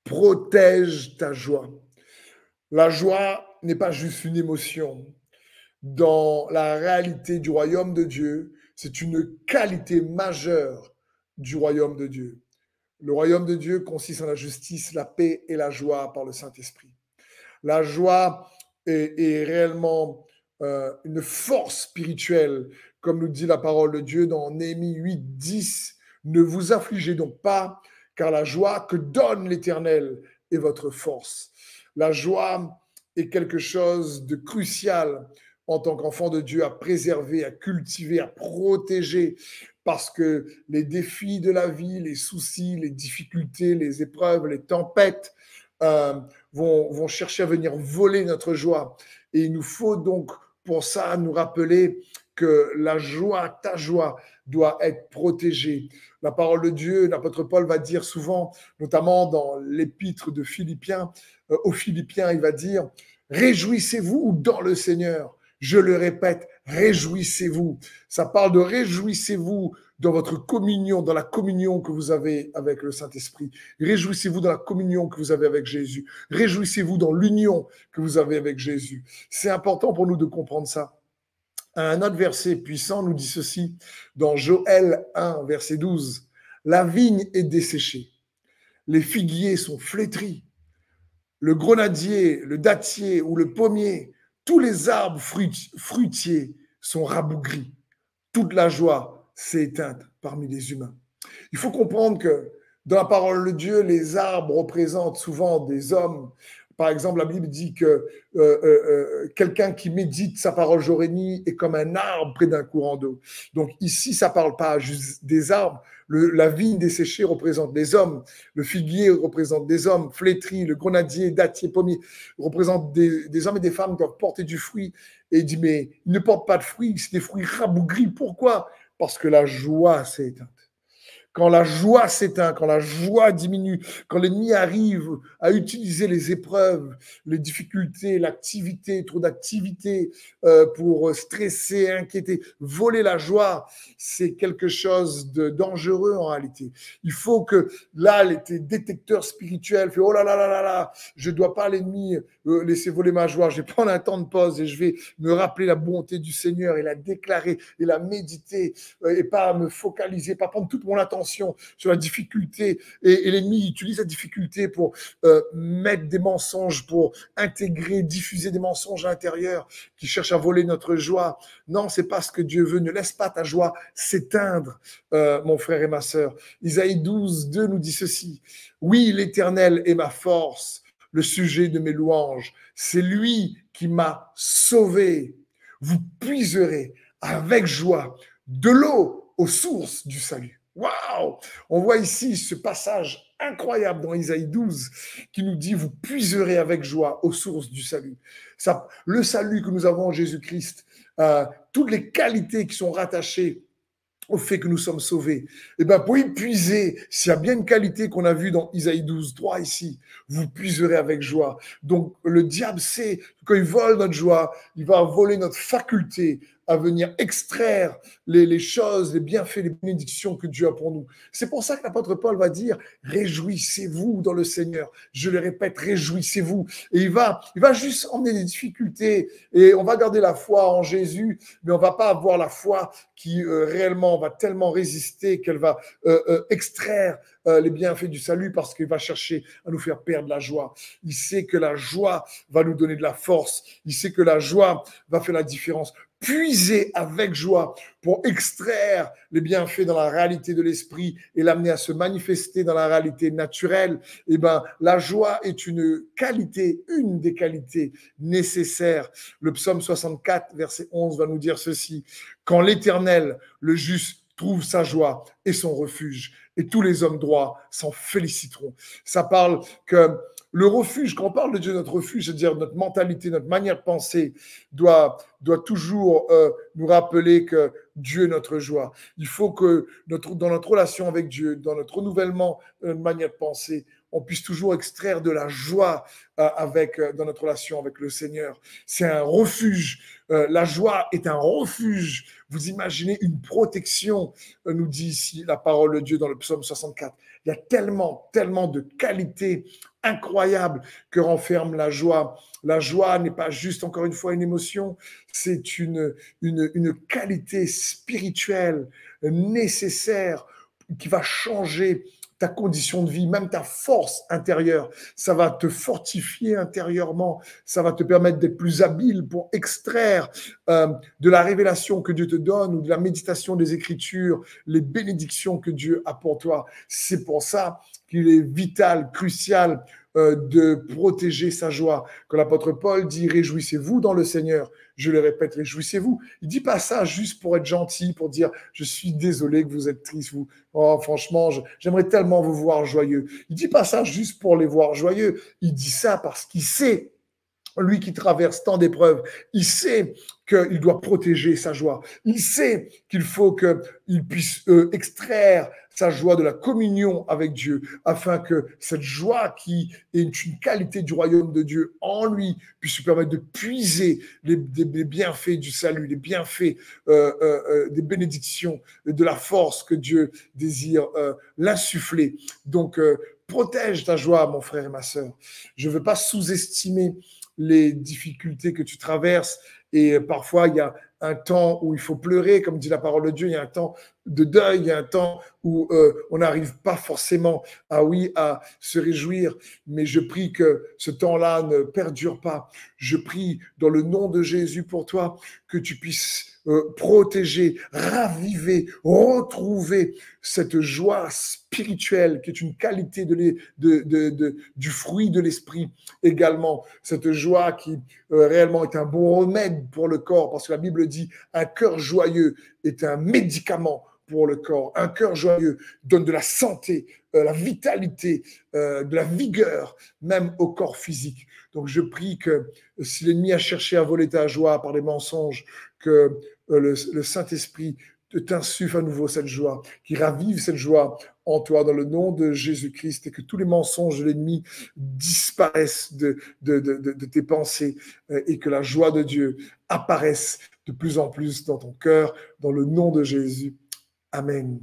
protège ta joie. La joie n'est pas juste une émotion. Dans la réalité du royaume de Dieu, c'est une qualité majeure du royaume de Dieu. Le royaume de Dieu consiste en la justice, la paix et la joie par le Saint-Esprit. La joie est réellement une force spirituelle, comme nous dit la parole de Dieu dans Néhémie 8, 10. Ne vous affligez donc pas, car la joie que donne l'Éternel est votre force. La joie est quelque chose de crucial en tant qu'enfant de Dieu à préserver, à cultiver, à protéger, parce que les défis de la vie, les soucis, les difficultés, les épreuves, les tempêtes vont chercher à venir voler notre joie. Et il nous faut donc pour ça nous rappeler que la joie, ta joie, doit être protégée. La parole de Dieu, l'apôtre Paul va dire souvent, notamment dans l'épître de Philippiens, aux Philippiens, il va dire « Réjouissez-vous dans le Seigneur ». Je le répète, réjouissez-vous. Ça parle de réjouissez-vous dans votre communion, dans la communion que vous avez avec le Saint-Esprit. Réjouissez-vous dans la communion que vous avez avec Jésus. Réjouissez-vous dans l'union que vous avez avec Jésus. C'est important pour nous de comprendre ça. Un autre verset puissant nous dit ceci dans Joël 1, verset 12. La vigne est desséchée, les figuiers sont flétris, le grenadier, le dattier ou le pommier, tous les arbres fruitiers sont rabougris. Toute la joie s'est éteinte parmi les humains. Il faut comprendre que dans la parole de Dieu, les arbres représentent souvent des hommes. Par exemple, la Bible dit que quelqu'un qui médite sa parole jour et nuit est comme un arbre près d'un courant d'eau. Donc ici, ça ne parle pas juste des arbres. La vigne desséchée représente des hommes. Le figuier représente des hommes. Flétri, le grenadier, dattier, pommier représentent des hommes et des femmes qui doivent porter du fruit. Et il dit, mais ils ne portent pas de fruits, c'est des fruits rabougris. Pourquoi? Parce que la joie s'est éteinte. Quand la joie s'éteint, quand la joie diminue, quand l'ennemi arrive à utiliser les épreuves, les difficultés, l'activité, trop d'activité pour stresser, inquiéter, voler la joie, c'est quelque chose de dangereux en réalité. Il faut que là, tes détecteurs spirituels fait oh là là là là là, je ne dois pas l'ennemi laisser voler ma joie, je vais prendre un temps de pause et je vais me rappeler la bonté du Seigneur et la déclarer et la méditer et pas me focaliser, pas prendre toute mon attention sur la difficulté et l'ennemi utilise la difficulté pour mettre des mensonges, pour intégrer, diffuser des mensonges à l'intérieur qui cherchent à voler notre joie. Non, c'est pas ce que Dieu veut. Ne laisse pas ta joie s'éteindre, mon frère et ma sœur. Isaïe 12, 2 nous dit ceci. Oui, l'Éternel est ma force, le sujet de mes louanges. C'est lui qui m'a sauvé. Vous puiserez avec joie de l'eau aux sources du salut. Waouh! On voit ici ce passage incroyable dans Isaïe 12 qui nous dit « Vous puiserez avec joie aux sources du salut ». Le salut que nous avons en Jésus-Christ, toutes les qualités qui sont rattachées au fait que nous sommes sauvés. Eh bien, pour y puiser, s'il y a bien une qualité qu'on a vue dans Isaïe 12, 3 ici, vous puiserez avec joie. Donc, le diable sait que quand il vole notre joie, il va voler notre faculté à venir extraire les choses, les bienfaits, les bénédictions que Dieu a pour nous. C'est pour ça que l'apôtre Paul va dire « Réjouissez-vous dans le Seigneur ». Je le répète, réjouissez-vous. Et il va juste emmener des difficultés et on va garder la foi en Jésus, mais on ne va pas avoir la foi qui réellement va tellement résister qu'elle va extraire les bienfaits du salut parce qu'il va chercher à nous faire perdre la joie. Il sait que la joie va nous donner de la force. Il sait que la joie va faire la différence. Puiser avec joie pour extraire les bienfaits dans la réalité de l'esprit et l'amener à se manifester dans la réalité naturelle. Eh ben, la joie est une qualité, une des qualités nécessaires. Le psaume 64, verset 11 va nous dire ceci. Quand l'Éternel, le juste, trouve sa joie et son refuge, et tous les hommes droits s'en féliciteront. Ça parle que le refuge, quand on parle de Dieu, notre refuge, c'est-à-dire notre mentalité, notre manière de penser, doit toujours nous rappeler que Dieu est notre joie. Il faut que dans notre relation avec Dieu, dans notre renouvellement de notre manière de penser, on puisse toujours extraire de la joie dans notre relation avec le Seigneur. C'est un refuge. La joie est un refuge. Vous imaginez une protection, nous dit ici la parole de Dieu dans le psaume 64. Il y a tellement, tellement de qualités incroyables que renferme la joie. La joie n'est pas juste, encore une fois, une émotion, c'est une qualité spirituelle nécessaire qui va changer ta condition de vie, même ta force intérieure. Ça va te fortifier intérieurement. Ça va te permettre d'être plus habile pour extraire de la révélation que Dieu te donne ou de la méditation des Écritures, les bénédictions que Dieu a pour toi. C'est pour ça qu'il est vital, crucial de protéger sa joie. Quand l'apôtre Paul dit « Réjouissez-vous dans le Seigneur », je le répète, réjouissez-vous. Il ne dit pas ça juste pour être gentil, pour dire « Je suis désolé que vous êtes triste, vous. Oh, franchement, j'aimerais tellement vous voir joyeux. » Il ne dit pas ça juste pour les voir joyeux. Il dit ça parce qu'il sait, lui qui traverse tant d'épreuves, il sait qu'il doit protéger sa joie. Il sait qu'il faut qu'il puisse extraire sa joie de la communion avec Dieu, afin que cette joie qui est une qualité du royaume de Dieu en lui puisse lui permettre de puiser les bienfaits du salut, les bienfaits des bénédictions, de la force que Dieu désire l'insuffler. Donc, protège ta joie, mon frère et ma sœur. Je ne veux pas sous-estimer les difficultés que tu traverses. Et parfois, il y a un temps où il faut pleurer, comme dit la parole de Dieu, il y a un temps de deuil, il y a un temps où on n'arrive pas forcément à se réjouir, mais je prie que ce temps-là ne perdure pas. Je prie dans le nom de Jésus pour toi que tu puisses protéger, raviver, retrouver cette joie spirituelle qui est une qualité du fruit de l'esprit également. Cette joie qui réellement est un bon remède pour le corps, parce que la Bible dit un cœur joyeux est un médicament pour le corps. Un cœur joyeux donne de la santé, la vitalité, de la vigueur, même au corps physique. Donc je prie que si l'ennemi a cherché à voler ta joie par des mensonges, que le Saint-Esprit t'insuffle à nouveau cette joie, qui ravive cette joie en toi dans le nom de Jésus-Christ, et que tous les mensonges de l'ennemi disparaissent de tes pensées, et que la joie de Dieu apparaisse de plus en plus dans ton cœur, dans le nom de Jésus. Amen.